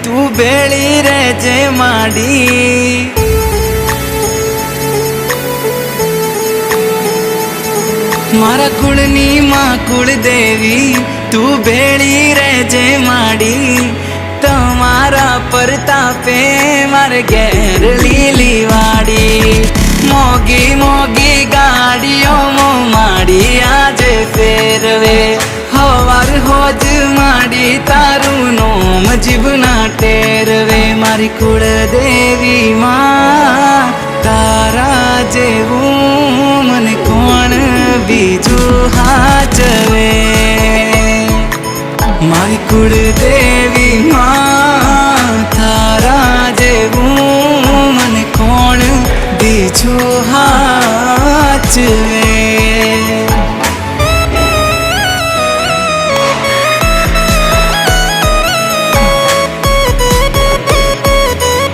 तू भेड़ी रेजे माडी। मारा कुलनी मां कुल देवी तू भेड़ी रेजे माडी। तमारा परतापे मारे घेर लीली वाड़ी। मोगी मोगी गाड़ियों मो माड़ी आज फेरवे। हवार होज माड़ी तारू नोम जीवना टेरवे। मारी कुल देवी मां तारा जेवू मन कोण बीजू हाचवे। मारी कुल देवी